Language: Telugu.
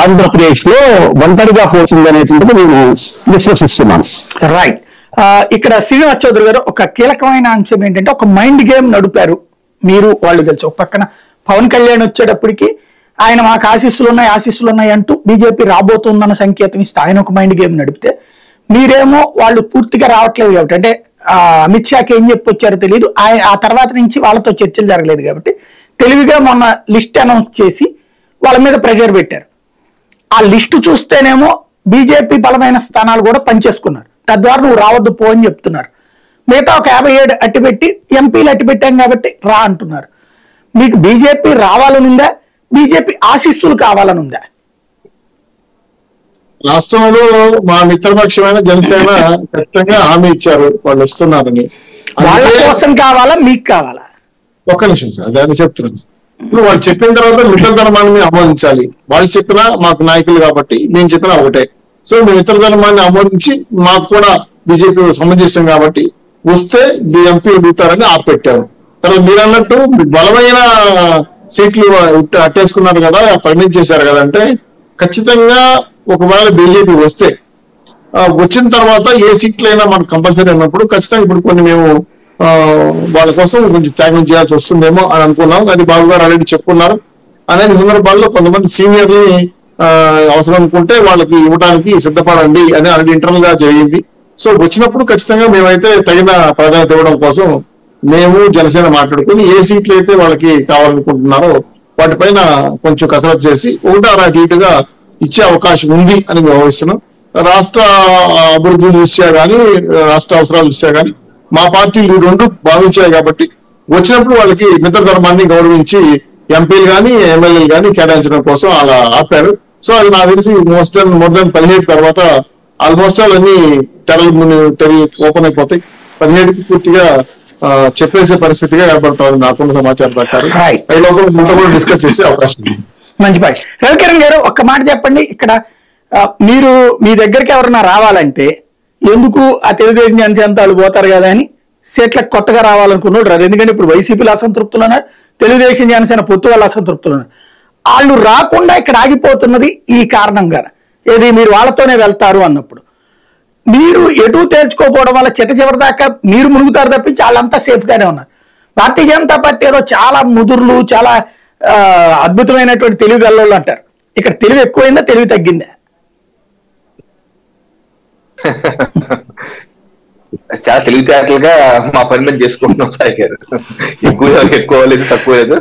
ఆంధ్రప్రదేశ్ లో ఒంటరిగా పోతుంది అనేటువంటిది నేను విశ్వసిస్తున్నాను. రైట్. ఇక్కడ శ్రీనివాస్ చౌదరి గారు ఒక కీలకమైన అంశం ఏంటంటే ఒక మైండ్ గేమ్ నడిపారు మీరు వాళ్ళు కలిసి. ఒక పక్కన పవన్ కళ్యాణ్ వచ్చేటప్పటికి ఆయన మాకు ఆశీస్సులు ఉన్నాయి అంటూ బీజేపీ రాబోతుందన్న సంకేతం ఇస్తే ఆయన ఒక మైండ్ గేమ్ నడిపితే, మీరేమో వాళ్ళు పూర్తిగా రావట్లేదు కాబట్టి, అంటే అమిత్ షాకి ఏం చెప్పొచ్చారో తెలియదు, ఆ తర్వాత నుంచి వాళ్ళతో చర్చలు జరగలేదు కాబట్టి తెలివిగా మొన్న లిస్ట్ అనౌన్స్ చేసి వాళ్ళ మీద ప్రెషర్ పెట్టారు. ఆ లిస్టు చూస్తేనేమో బీజేపీ బలమైన స్థానాలు కూడా పనిచేసుకున్నారు, తద్వారా నువ్వు రావద్దు పో అని చెప్తున్నారు. మిగతా ఒక 57 అట్టిపెట్టి ఎంపీలు అట్టిపెట్టాం కాబట్టి రా అంటున్నారు. మీకు బీజేపీ రావాలనుందా, బీజేపీ ఆశీస్సులు కావాలనుందా? రాష్ట్రంలో మా మిత్రపక్షమైన జనసేన ఖచ్చితంగా హామీ ఇచ్చారు వాళ్ళు వస్తున్నారని. వాళ్ళ కోసం కావాలా మీకు కావాలా? ఒక్క నిమిషం సార్, దాన్ని చెప్తున్నాను. ఇప్పుడు వాళ్ళు చెప్పిన తర్వాత మిత్ర ధర్మాన్ని ఆమోదించాలి. వాళ్ళు చెప్పినా మాకు నాయకులు కాబట్టి మేము చెప్పినా ఒకటే. సో మేము మిత్ర ధర్మాన్ని ఆమోదించి మాకు కూడా బీజేపీ సమంజసం కాబట్టి వస్తే ఎంపీ అడుగుతారని ఆపెట్టాము. తర్వాత మీరు అన్నట్టు బలమైన సీట్లు అట్టేసుకున్నారు కదా, ప్రకటించేశారు కదా, అంటే ఖచ్చితంగా ఒకవేళ బీజేపీ వస్తే వచ్చిన తర్వాత ఏ సీట్లు అయినా మనకు కంపల్సరీ అన్నప్పుడు ఖచ్చితంగా ఇప్పుడు కొన్ని మేము వాళ్ళ కోసం కొంచెం త్యాగం చేయాల్సి వస్తుందేమో అని అనుకున్నాం. అది బాబు గారు ఆల్రెడీ చెప్పుకున్నారు. అనేక సందర్భాల్లో కొంతమంది సీనియర్ని అవసరం అనుకుంటే వాళ్ళకి ఇవ్వడానికి సిద్ధపడండి అని ఆల్రెడీ ఇంటర్నల్ గా జరిగింది. సో వచ్చినప్పుడు ఖచ్చితంగా మేమైతే తగిన ప్రాధాన్యత ఇవ్వడం కోసం మేము జనసేన మాట్లాడుకుని ఏ సీట్లు అయితే వాళ్ళకి కావాలనుకుంటున్నారో వాటిపైన కొంచెం కసరత్తు చేసి ఒకటో అటు ఇటుగా ఇచ్చే అవకాశం ఉంది అని మేము భావిస్తున్నాం. రాష్ట్ర అభివృద్ధి దృష్ట్యా కానీ రాష్ట్ర అవసరాల దృష్ట్యా కానీ మా పార్టీలు రెండు భావించాయి కాబట్టి వచ్చినప్పుడు వాళ్ళకి మిత్ర ధర్మాన్ని గౌరవించి ఎంపీలు కానీ ఎమ్మెల్యేలు కానీ కేటాయించడం కోసం అలా ఆపారు. సో అది నాకు తెలిసి మోర్ దెన్ 17 తర్వాత ఆల్మోస్ట్ అన్ని తెరలు ఓపెన్ అయిపోతాయి. 17కి పూర్తిగా చెప్పేసే పరిస్థితిగా ఏర్పడుతుంది నాకున్న సమాచారం ప్రకారం. ఈ లోపల కూడా డిస్కస్ చేసే అవకాశం ఉంది. మంచి పాయింట్. రవికిరణ్ గారు ఒక్క మాట చెప్పండి. ఇక్కడ మీరు మీ దగ్గరికి ఎవరన్నా రావాలంటే ఎందుకు ఆ తెలుగుదేశం జనసేన వాళ్ళు పోతారు కదా అని సీట్లకు కొత్తగా రావాలనుకున్నాడు రాదు. ఎందుకంటే ఇప్పుడు వైసీపీలు అసంతృప్తులు ఉన్నారు, తెలుగుదేశం జనసేన పొత్తు వాళ్ళు అసంతృప్తులు ఉన్నారు. వాళ్ళు రాకుండా ఇక్కడ ఆగిపోతున్నది ఈ కారణంగా. ఏది మీరు వాళ్ళతోనే వెళ్తారు అన్నప్పుడు మీరు ఎటు తేల్చుకోకపోవడం వల్ల చివరి దాకా మీరు మునుగుతారు తప్పించి వాళ్ళంతా సేఫ్ గానే ఉన్నారు. భారతీయ జనతా పార్టీ ఏదో చాలా ముదుర్లు చాలా అద్భుతమైనటువంటి తెలివి గల్లోళ్ళు అంటారు. ఇక్కడ తెలివి ఎక్కువైందా తెలివి తగ్గిందా? చాలా తెలివితేటలుగా మా పని మేము చేసుకుంటున్నాం సాయి గారు. ఎక్కువ లేదు తక్కువ లేదు.